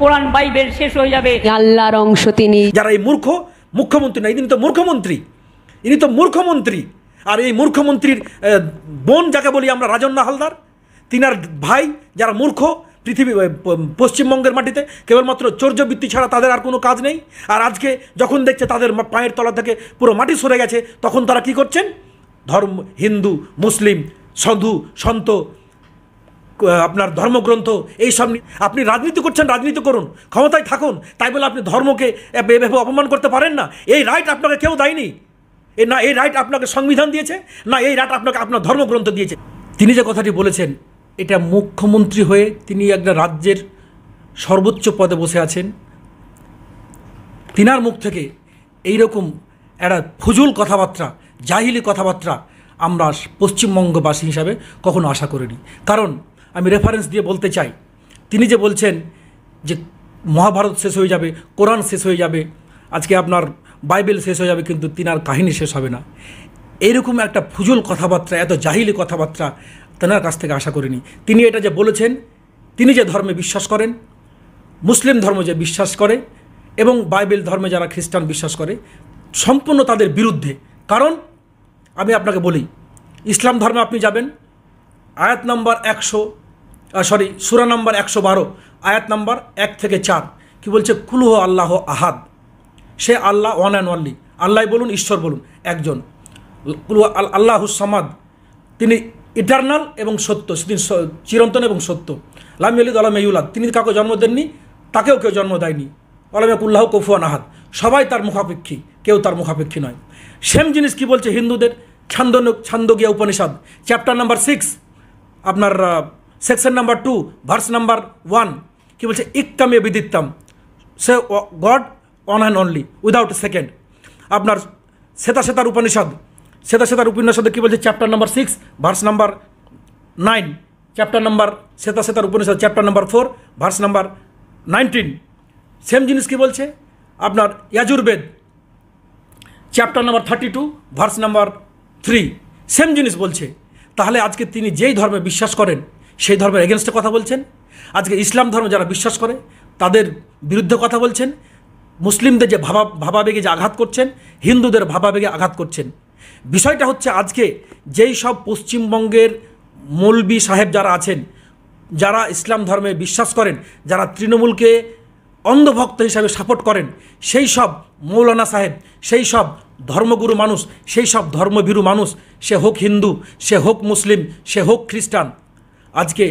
কোরআন Bible শেষ হয়ে যাবে। আল্লাহর অংশ তিনি। যারা এই মূর্খ মুখ্যমন্ত্রী না, ইনি তো মূর্খমন্ত্রী, ইনি তো মূর্খমন্ত্রী। আর এই মূর্খমন্ত্রীর বোন যাকে বলি আমরা রাজন্না হালদার, তিনার ভাই যারা মূর্খ, পৃথিবী পশ্চিমবঙ্গের মাটিতে কেবলমাত্র চৌর্যবৃত্তি ছাড়া তাদের আর কোনো কাজ নেই। আর আজকে যখন দেখছে তাদের পায়ের তলা থেকে পুরো মাটি সরে গেছে, তখন তারা কি করছেন? ধর্ম, হিন্দু, মুসলিম, সাধু, সন্ত, আপনার ধর্মগ্রন্থ এইসব আপনি রাজনীতি করছেন, রাজনীতি করুন, ক্ষমতায় থাকুন, তাই বলে আপনি ধর্মকে এভাবে অপমান করতে পারেন না। এই রাইট আপনাকে কেউ দেয়নি। না এই রাইট আপনাকে সংবিধান দিয়েছে, না এই রাইট আপনাকে আপনার ধর্মগ্রন্থ দিয়েছে। তিনি যে কথাটি বলেছেন, এটা মুখ্যমন্ত্রী হয়ে তিনি একটা রাজ্যের সর্বোচ্চ পদে বসে আছেন, তিনার মুখ থেকে এইরকম একটা ফজুল কথাবার্তা, জাহিলি কথাবার্তা আমরা পশ্চিমবঙ্গবাসী হিসাবে কখনো আশা করিনি। কারণ আমি রেফারেন্স দিয়ে বলতে চাই, তিনি যে বলছেন যে মহাভারত শেষ হয়ে যাবে, কোরআন শেষ হয়ে যাবে, আজকে আপনার বাইবেল শেষ হয়ে যাবে, কিন্তু তিনার কাহিনী শেষ হবে না। এইরকম একটা ফুজুল কথাবার্তা, এত জাহিলি কথাবার্তা তেনার কাছ থেকে আশা করিনি। তিনি এটা যে বলেছেন, তিনি যে ধর্মে বিশ্বাস করেন, মুসলিম ধর্ম যে বিশ্বাস করে এবং বাইবেল ধর্মে যারা খ্রিস্টান বিশ্বাস করে, সম্পূর্ণ তাদের বিরুদ্ধে। কারণ আমি আপনাকে বলি, ইসলাম ধর্মে আপনি যাবেন, আয়াত নাম্বার সূরা নাম্বার 112, আয়াত নাম্বার 1 থেকে 4 কি বলছে? কুলহু আল্লাহ আহাদ, সে আল্লাহ ওয়ান অ্যান্ড অনলি, আল্লাহ বলুন, ঈশ্বর বলুন, একজন। আল্লাহুস সামাদ, তিনি ইটারনাল এবং সত্য, তিনি চিরন্তন এবং সত্য। লাম ইয়ালিদ ওয়া লাম ইউলাদ, তিনি কাউকে জন্ম দেননি, তাকেও কেউ জন্ম দেয়নি। ওয়ালাম ইয়াকুল্লাহু কুফুয়ান আহাদ, সবাই তার মুখাপেক্ষী, কেউ তার মুখাপেক্ষী নয়। সেম জিনিস কি বলছে হিন্দুদের? ছান্দোগিয়া উপনিষদ, চ্যাপ্টার নাম্বার 6, আপনার সেকশন নাম্বার 2, ভার্স নাম্বার 1 কি বলছে? ইক্কামে বিদিত্তাম, সে God one and only without second. আপনার শ্বেতাশ্বেতার উপনিষদে কী বলছে? Chapter number 6, verse number 9, chapter number Shvetashvatara Upanishad, chapter number 4, verse number 19। Same জিনিস কি বলছে? আপনার Yajurveda, chapter number 32, verse number 3, same জিনিস বলছে। তাহলে আজকে তিনি যেই ধর্মে বিশ্বাস করেন সেই ধর্মের এগেনস্টে কথা বলছেন। আজকে ইসলাম ধর্ম যারা বিশ্বাস করে তাদের বিরুদ্ধে কথা বলছেন। মুসলিমদের যে ভাবাবেগে যে আঘাত করছেন, হিন্দুদের ভাবাবেগে আঘাত করছেন। বিষয়টা হচ্ছে, আজকে যেই সব পশ্চিমবঙ্গের মৌলবি সাহেব যারা আছেন, যারা ইসলাম ধর্মে বিশ্বাস করেন, যারা তৃণমূলকে অন্ধভক্ত হিসাবে সাপোর্ট করেন, সেই সব মৌলানা সাহেব, সেই সব ধর্মগুরু মানুষ, সেই সব ধর্মভীরু মানুষ, সে হোক হিন্দু, সে হোক মুসলিম, সে হোক খ্রিস্টান, আজকে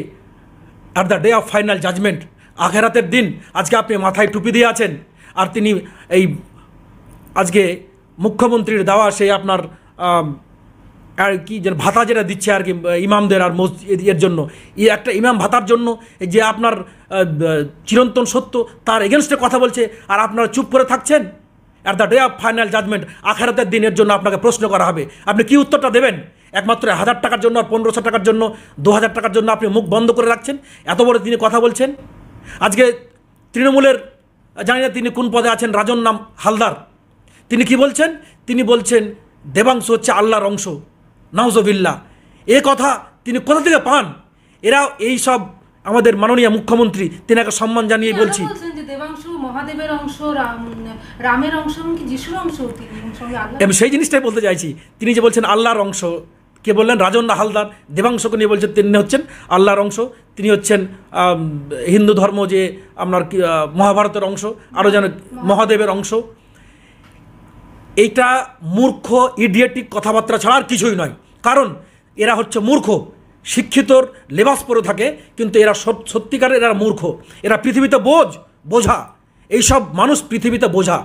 at the day of final judgement, আখেরাতের দিন, আজকে আপনি মাথায় টুপি দিয়ে আছেন, আর তিনি এই আজকে মুখ্যমন্ত্রীর দেওয়া সেই আপনার আর কি যেন ভাতা যেটা দিচ্ছে আর কি ইমামদের আর মসজিদ এর জন্য, এই একটা ইমাম ভাতার জন্য যে আপনার চিরন্তন সত্য তার এগেনস্টে কথা বলছে, আর আপনারা চুপ করে থাকছেন। At the day of final judgement, আখেরাতের দিনের জন্য আপনাকে প্রশ্ন করা হবে, আপনি কি উত্তরটা দেবেন? একমাত্র 1000 টাকার জন্য আর 1500 টাকার জন্য, 2000 টাকার জন্য আপনি মুখ বন্ধ করে রাখছেন, এত বড় তিনি কথা বলছেন। আজকে তৃণমূলের, জানি না তিনি কোন পদে আছেন, রাজন্না হালদার, তিনি কি বলছেন? তিনি বলছেন দেবাংশু হচ্ছে আল্লাহর অংশ, নাউজুবিল্লাহ। এ কথা তিনি কোথা থেকে পান? এরা এই সব আমাদের মাননীয় মুখ্যমন্ত্রী, তিনাকে সম্মান জানিয়ে বলছি, দেবাংশু মহাদেবের অংশ, রামের অংশ, কি যিশুর অংশ? আমি সেই জিনিসটাই বলতে চাইছি। তিনি যে বলছেন আল্লাহর অংশ, কে বললেন? রাজন্না হালদার দেবাংশকে নিয়ে বলছেন তিনি হচ্ছেন আল্লাহর অংশ, তিনি হচ্ছেন হিন্দু ধর্ম যে আপনার মহাভারতের অংশ, আরও যেন মহাদেবের অংশ। এইটা মূর্খ ইডিয়েটিক কথাবার্তা ছাড়া আর কিছুই নয়। কারণ এরা হচ্ছে মূর্খ, শিক্ষিতর লেবাস পরে থাকে, কিন্তু এরা সত্যিকারের এরা মূর্খ, এরা পৃথিবীতে বোঝা, এইসব মানুষ পৃথিবীতে বোঝা।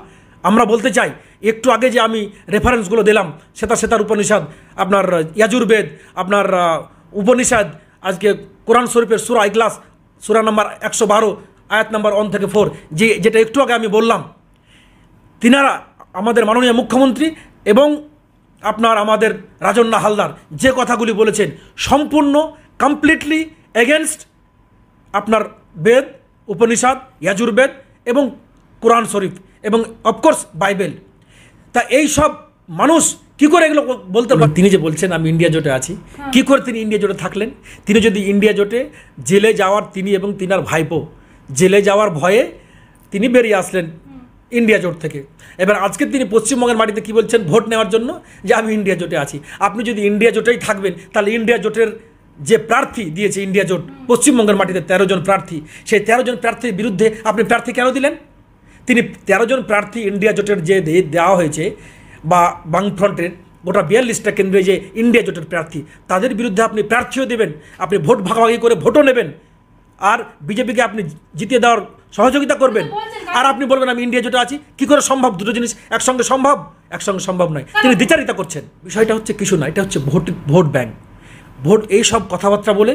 আমরা বলতে চাই, একটু আগে যে আমি রেফারেন্সগুলো দিলাম, শ্বেতার উপনিষদ, আপনার ইয়াজুর্বেদ, আপনার উপনিষদ, আজকে কোরআন শরীফের সূরা ইখলাস, সূরা নাম্বার 112, আয়াত নাম্বার 1 থেকে 4, যেটা একটু আগে আমি বললাম, তিনারা আমাদের মাননীয় মুখ্যমন্ত্রী এবং আপনার আমাদের রাজন্না হালদার যে কথাগুলি বলেছেন, সম্পূর্ণ কমপ্লিটলি এগেনস্ট আপনার বেদ, উপনিষদ, ইয়াজুর্বেদ এবং কোরআন শরীফ এবং অফকোর্স বাইবেল। তা এই সব মানুষ কী করে এগুলো বলতে পারেন? তিনি যে বলছেন আমি ইন্ডিয়া জোটে আছি, কী করে তিনি ইন্ডিয়া জোটে থাকলেন? তিনি যদি ইন্ডিয়া জোটে জেলে যাওয়ার, তিনি এবং তিনার ভাইপো জেলে যাওয়ার ভয়ে তিনি বেরিয়ে আসলেন ইন্ডিয়া জোট থেকে। এবার আজকে তিনি পশ্চিমবঙ্গের মাটিতে কি বলছেন, ভোট নেওয়ার জন্য যে আমি ইন্ডিয়া জোটে আছি। আপনি যদি ইন্ডিয়া জোটেই থাকবেন তাহলে ইন্ডিয়া জোটের যে প্রার্থী দিয়েছে ইন্ডিয়া জোট পশ্চিমবঙ্গের মাটিতে 13 জন প্রার্থী, সেই 13 জন প্রার্থীর বিরুদ্ধে আপনি প্রার্থী কেন দিলেন? তিনি 13 জন প্রার্থী ইন্ডিয়া জোটের যে দেওয়া হয়েছে বা বামফ্রন্টের গোটা 42টা কেন্দ্রে যে ইন্ডিয়া জোটের প্রার্থী, তাদের বিরুদ্ধে আপনি প্রার্থীও দেবেন, আপনি ভোট ভাগাভাগি করে ভোটও নেবেন, আর বিজেপিকে আপনি জিতিয়ে দেওয়ার সহযোগিতা করবেন, আর আপনি বলবেন আমি ইন্ডিয়া জোটে আছি। কি করে সম্ভব? দুটো জিনিস একসঙ্গে সম্ভব? একসঙ্গে সম্ভব নয়। তিনি দ্বিচারিতা করছেন। বিষয়টা হচ্ছে কিছু না, এটা হচ্ছে ভোট ব্যাংক। ভোট এই সব কথাবার্তা বলে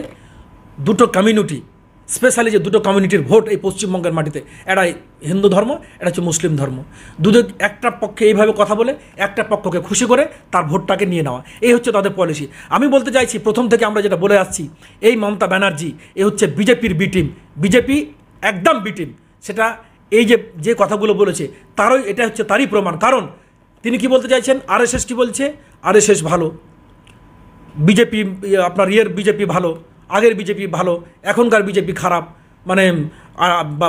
দুটো কমিউনিটি, স্পেশালি যে দুটো কমিউনিটির ভোট এই পশ্চিমবঙ্গের মাটিতে, এটা হিন্দু ধর্ম, এটা হচ্ছে মুসলিম ধর্ম, দুটো একটা পক্ষে এইভাবে কথা বলে একটা পক্ষকে খুশি করে তার ভোটটাকে নিয়ে নেওয়া, এই হচ্ছে তাদের পলিসি। আমি বলতে চাইছি প্রথম থেকে আমরা যেটা বলে আসছি, এই মমতা ব্যানার্জি এ হচ্ছে বিজেপির বি টিম, বিজেপি একদম বি টিম। সেটা এই যে কথাগুলো বলেছে এটা হচ্ছে তারই প্রমাণ। কারণ তিনি কি বলতে চাইছেন, আরএসএস কি বলছে, আরএসএস ভালো, বিজেপি আপনার বিজেপি ভালো, আগের বিজেপি ভালো, এখনকার বিজেপি খারাপ, মানে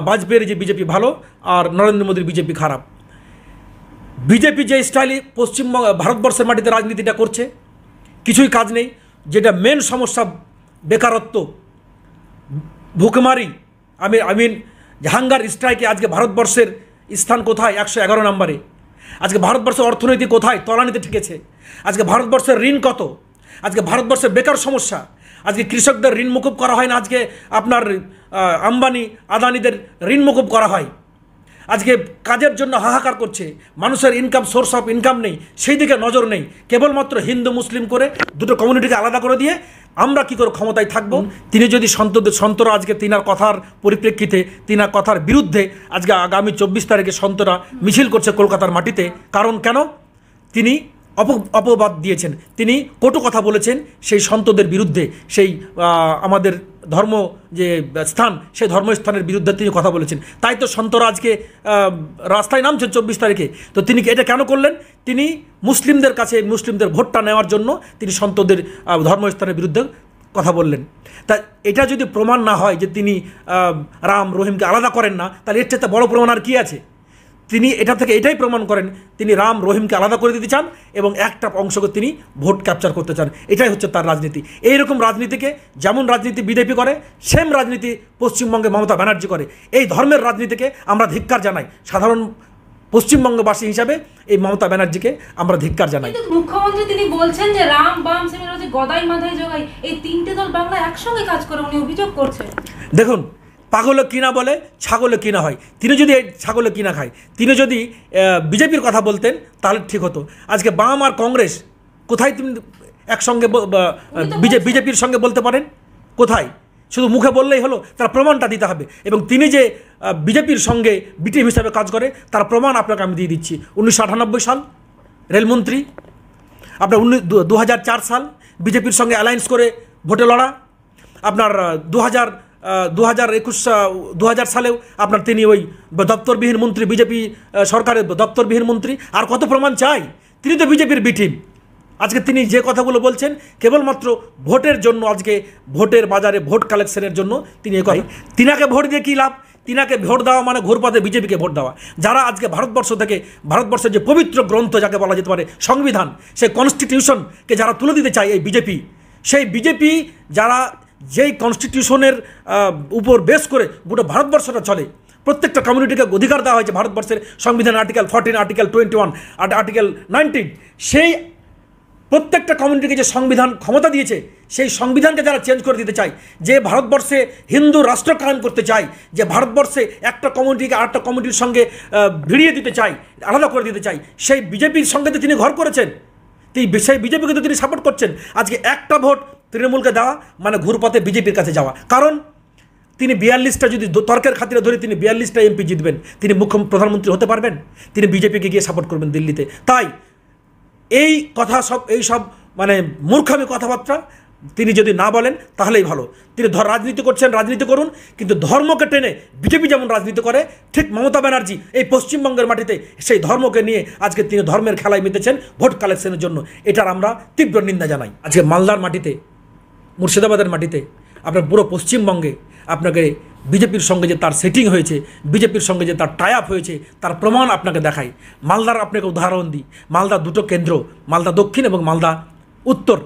বাজপেয়ীর যে বিজেপি ভালো আর নরেন্দ্র মোদীর বিজেপি খারাপ। বিজেপি যে স্টাইলে পশ্চিমবঙ্গ ভারতবর্ষের মাটিতে রাজনীতিটা করছে, কিছুই কাজ নেই। যেটা মেন সমস্যা বেকারত্ব, ভুকমারি, আমিন হাঙ্গার স্ট্রাইকে আজকে ভারতবর্ষের স্থান কোথায়? 111 নম্বরে। আজকে ভারতবর্ষের অর্থনীতি কোথায়? তলানিতে ঠেকেছে। আজকে ভারতবর্ষের ঋণ কত? আজকে ভারতবর্ষের বেকার সমস্যা। আজকে কৃষকদের ঋণ মুকুব করা হয় না, আজকে আপনার আম্বানি আদানিদের ঋণ মুকুব করা হয়। আজকে কাজের জন্য হাহাকার করছে, মানুষের ইনকাম, সোর্স অফ ইনকাম নেই, সেই দিকে নজর নেই। কেবলমাত্র হিন্দু মুসলিম করে দুটো কমিউনিটিকে আলাদা করে দিয়ে আমরা কী করে ক্ষমতায় থাকবো। তিনি যদি সন্তরা আজকে তিনার কথার পরিপ্রেক্ষিতে, তিনার কথার বিরুদ্ধে আজকে আগামী 24 তারিখে সন্তরা মিছিল করছে কলকাতার মাটিতে। কারণ কেন? তিনি অপবাদ দিয়েছেন, তিনি কটু কথা বলেছেন সেই সন্তদের বিরুদ্ধে, সেই আমাদের ধর্ম যে স্থান, সেই ধর্মস্থানের বিরুদ্ধে তিনি কথা বলেছেন। তাই তো সন্তরা আজকে রাস্তায় নামছেন 24 তারিখে। তো তিনি এটা কেন করলেন? তিনি মুসলিমদের কাছে মুসলিমদের ভোটটা নেওয়ার জন্য তিনি সন্তদের ধর্মস্থানের বিরুদ্ধে কথা বললেন। তা এটা যদি প্রমাণ না হয় যে তিনি রাম রহিমকে আলাদা করেন না, তাহলে এর চাইতে বড় প্রমাণ আর কী আছে? তিনি এটা থেকে এটাই প্রমাণ করেন তিনি রাম রহিমকে আলাদা করে দিতে চান এবং একটা অংশকে তিনি ভোট ক্যাপচার করতে চান। এটাই হচ্ছে তার রাজনীতি। এইরকম রাজনীতিকে যেমন রাজনীতি বিজেপি করে, সেম রাজনীতি পশ্চিমবঙ্গে মমতা ব্যানার্জি করে। এই ধর্মের রাজনীতিকে আমরা ধিক্কার জানাই। সাধারণ পশ্চিমবঙ্গবাসী হিসাবে এই মমতা ব্যানার্জিকে আমরা ধিক্কার জানাই। মুখ্যমন্ত্রী তিনি বলছেন যে রাম বাম সেমের হচ্ছে গদাই মাথায় জোগাই, এই তিনটে দল বাংলা একসঙ্গে কাজ করে উনি অভিযোগ করছেন। দেখুন, পাগলে কিনা বলে ছাগলে কিনা হয়। তিনি যদি ছাগলে কিনা খায়, তিনি যদি বিজেপির কথা বলতেন তাহলে ঠিক হতো। আজকে বাম আর কংগ্রেস কোথায় তিনি একসঙ্গে বিজেপির সঙ্গে বলতে পারেন? কোথায়? শুধু মুখে বললেই হলো? তার প্রমাণটা দিতে হবে। এবং তিনি যে বিজেপির সঙ্গে বিটিএম হিসাবে কাজ করে তার প্রমাণ আপনাকে আমি দিয়ে দিচ্ছি। 1998 সাল রেলমন্ত্রী, আপনার 2004 সাল বিজেপির সঙ্গে অ্যালায়েন্স করে ভোটে লড়া, আপনার 2020 সালেও আপনার তিনি ওই দপ্তরবিহীন মন্ত্রী, বিজেপি সরকারের দপ্তরবিহীন মন্ত্রী। আর কত প্রমাণ চাই? তিনি তো বিজেপির বি টিম। আজকে তিনি যে কথাগুলো বলছেন কেবলমাত্র ভোটের জন্য, আজকে ভোটের বাজারে ভোট কালেকশনের জন্য তিনি তিনাকে ভোট দিয়ে কী লাভ? তিনাকে ভোট দেওয়া মানে ঘুরপাতে বিজেপিকে ভোট দেওয়া। যারা আজকে ভারতবর্ষের যে পবিত্র গ্রন্থ যাকে বলা যেতে পারে সংবিধান, সেই কনস্টিটিউশনকে যারা তুলে দিতে চায় এই বিজেপি, সেই বিজেপি যারা যেই কনস্টিটিউশনের উপর বেস করে গোটা ভারতবর্ষটা চলে, প্রত্যেকটা কমিউনিটিকে অধিকার দেওয়া হয়েছে ভারতবর্ষের সংবিধান, আর্টিকেল 14, আর্টিকেল 21, আর্টিকেল 19, সেই প্রত্যেকটা কমিউনিটিকে যে সংবিধান ক্ষমতা দিয়েছে, সেই সংবিধানকে যারা চেঞ্জ করে দিতে চায়, যে ভারতবর্ষে হিন্দু রাষ্ট্র কায়েম করতে চায়, যে ভারতবর্ষে একটা কমিউনিটিকে আরেকটা কমিউনিটির সঙ্গে ভিড়িয়ে দিতে চায়, আলাদা করে দিতে চায়, সেই বিজেপির সঙ্গে তো তিনি ঘর করেছেন। সেই বিজেপিকে তো তিনি সাপোর্ট করছেন। আজকে একটা ভোট তৃণমূলকে দেওয়া মানে ঘুরপথে বিজেপির কাছে যাওয়া। কারণ তিনি 42টা, যদি তর্কের খাতিরে ধরে তিনি 42টা এমপি জিতবেন, তিনি প্রধানমন্ত্রী হতে পারবেন? তিনি বিজেপিকে গিয়ে সাপোর্ট করবেন দিল্লিতে। তাই এই সব মানে মূর্খামি কথাবার্তা তিনি যদি না বলেন তাহলেই ভালো। তিনি রাজনীতি করছেন, রাজনীতি করুন, কিন্তু ধর্মকে টেনে বিজেপি যেমন রাজনীতি করে, ঠিক মমতা ব্যানার্জি এই পশ্চিমবঙ্গের মাটিতে সেই ধর্মকে নিয়ে আজকে তিনি ধর্মের খেলায় মেতেছেন ভোট কালেকশনের জন্য। এটার আমরা তীব্র নিন্দা জানাই। আজকে মালদার মাটিতে, মুর্শিদাবাদের মাটিতে, আপনার পুরো পশ্চিমবঙ্গে আপনাকে বিজেপির সঙ্গে যে তার সেটিং হয়েছে, বিজেপির সঙ্গে যে তার টাই আপ হয়েছে, তার প্রমাণ আপনাকে দেখাই। মালদার আপনাকে উদাহরণ দিই। মালদা দুটো কেন্দ্র, মালদা দক্ষিণ এবং মালদা উত্তর।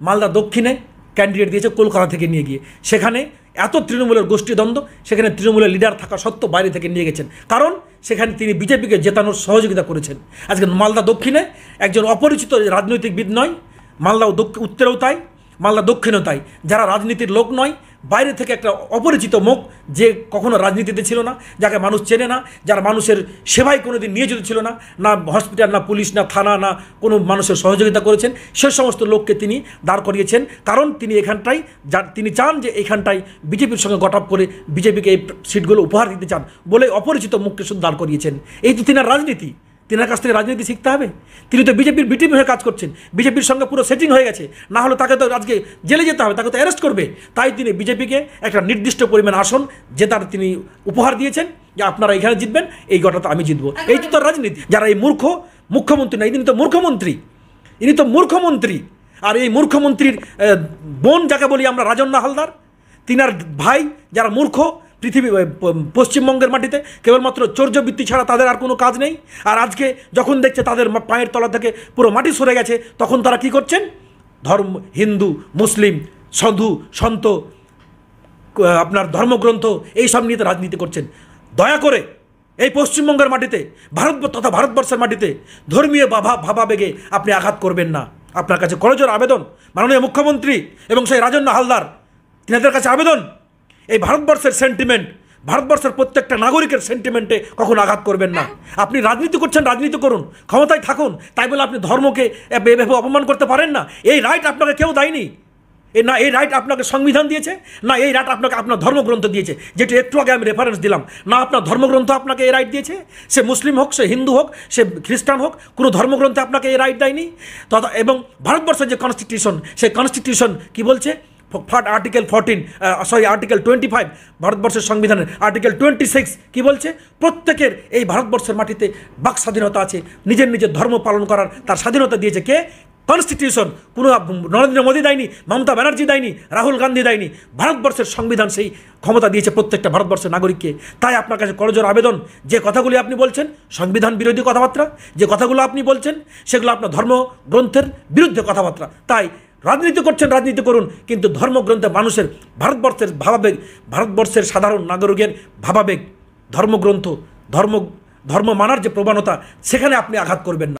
মালদা দক্ষিণে ক্যান্ডিডেট দিয়েছে কলকাতা থেকে নিয়ে গিয়ে, সেখানে এত তৃণমূলের গোষ্ঠীদ্বন্দ্ব, সেখানে তৃণমূলের লিডার থাকা সত্ত্বেও বাইরে থেকে নিয়ে গেছেন, কারণ সেখানে তিনি বিজেপিকে জেতানোর সহযোগিতা করেছেন। আজকে মালদা দক্ষিণে একজন অপরিচিত রাজনৈতিকবিদ নয়, মালদা উত্তরেও তাই, মালদা দক্ষিণেও তাই, যারা রাজনীতির লোক নয়, বাইরে থেকে একটা অপরিচিত মুখ, যে কখনো রাজনীতিতে ছিল না, যাকে মানুষ চেনে না, যারা মানুষের সেবায় কোনো দিন নিয়োজিত ছিল না, না হসপিটাল, না পুলিশ, না থানা, না কোনো মানুষের সহযোগিতা করেছেন, সে সমস্ত লোককে তিনি দাঁড় করিয়েছেন। কারণ তিনি এখানটাই তিনি চান যে এইখানটায় বিজেপির সঙ্গে গট আপ করে বিজেপিকে এই সিটগুলো উপহার দিতে চান বলে অপরিচিত মুখকে শুধু দাঁড় করিয়েছেন। এই তো তিনার রাজনীতি। তিনার কাছ থেকে রাজনীতি শিখতে হবে। তিনি তো বিজেপির বিটিভি হয়ে কাজ করছেন, বিজেপির সঙ্গে পুরো সেটিং হয়ে গেছে, না হলে তাকে তো আজকে জেলে যেতে হবে, তাকে তো অ্যারেস্ট করবে। তাই তিনি বিজেপিকে একটা নির্দিষ্ট পরিমাণ আসন জেতার তিনি উপহার দিয়েছেন, যে আপনারা এখানে জিতবেন, এই গোটাটা আমি জিতবো। এই তো তার রাজনীতি। যারা এই মূর্খ মুখ্যমন্ত্রী না, ইনি তো মূর্খমন্ত্রী, ইনি তো মূর্খমন্ত্রী। আর এই মূর্খমন্ত্রীর বোন যাকে বলি আমরা, রাজন্না হালদার, তিনার ভাই যারা মূর্খ, পৃথিবী পশ্চিমবঙ্গের মাটিতে কেবলমাত্র চৌর্যবৃত্তি ছাড়া তাদের আর কোনো কাজ নেই। আর আজকে যখন দেখছে তাদের পায়ের তলা থেকে পুরো মাটি সরে গেছে, তখন তারা কি করছেন? ধর্ম, হিন্দু, মুসলিম, সাধু, সন্ত, আপনার ধর্মগ্রন্থ, এই সব নিয়ে রাজনীতি করছেন। দয়া করে এই পশ্চিমবঙ্গের মাটিতে, তথা ভারতবর্ষের মাটিতে ধর্মীয় ভাবাবেগে আপনি আঘাত করবেন না। আপনার কাছে করজোর আবেদন, মাননীয় মুখ্যমন্ত্রী এবং সেই রাজন্না হালদার, তিনাদের কাছে আবেদন, এই ভারতবর্ষের সেন্টিমেন্ট, ভারতবর্ষের প্রত্যেকটা নাগরিকের সেন্টিমেন্টে কখনো আঘাত করবেন না। আপনি রাজনীতি করছেন, রাজনীতি করুন, ক্ষমতায় থাকুন, তাই বলে আপনি ধর্মকে এভাবে অপমান করতে পারেন না। এই রাইট আপনাকে কেউ দেয়নি। না এই রাইট আপনাকে সংবিধান দিয়েছে, না এই রাইট আপনাকে আপনার ধর্মগ্রন্থ দিয়েছে, যেটা একটু আগে আমি রেফারেন্স দিলাম। না আপনার ধর্মগ্রন্থ আপনাকে এই রাইট দিয়েছে, সে মুসলিম হোক, সে হিন্দু হোক, সে খ্রিস্টান হোক, কোনো ধর্মগ্রন্থে আপনাকে এই রাইট দেয়নি। তথা এবং ভারতবর্ষের যে কনস্টিটিউশন, সেই কনস্টিটিউশন কি বলছে? আর্টিকেল 25, ভারতবর্ষের সংবিধানের আর্টিকেল 26 কি বলছে? প্রত্যেকের এই ভারতবর্ষের মাটিতে বাক স্বাধীনতা আছে, নিজের নিজের ধর্ম পালন করার তার স্বাধীনতা দিয়েছে কে? কনস্টিটিউশন। কোনো নরেন্দ্র মোদী দেয়নি, মমতা ব্যানার্জি দেয়নি, রাহুল গান্ধী দেয়নি, ভারতবর্ষের সংবিধান সেই ক্ষমতা দিয়েছে প্রত্যেকটা ভারতবর্ষের নাগরিককে। তাই আপনার কাছে করজোর আবেদন, যে কথাগুলি আপনি বলছেন সংবিধান বিরোধী কথাবার্তা, যে কথাগুলো আপনি বলছেন সেগুলো আপনার ধর্মগ্রন্থের বিরুদ্ধে কথাবার্তা। তাই রাজনীতি করছেন, রাজনীতি করুন, কিন্তু ধর্মগ্রন্থে মানুষের, ভারতবর্ষের ভাবাবেগ, ভারতবর্ষের সাধারণ নাগরিকের ভাবাবেগ, ধর্মগ্রন্থ, ধর্ম মানার যে প্রবণতা, সেখানে আপনি আঘাত করবেন না।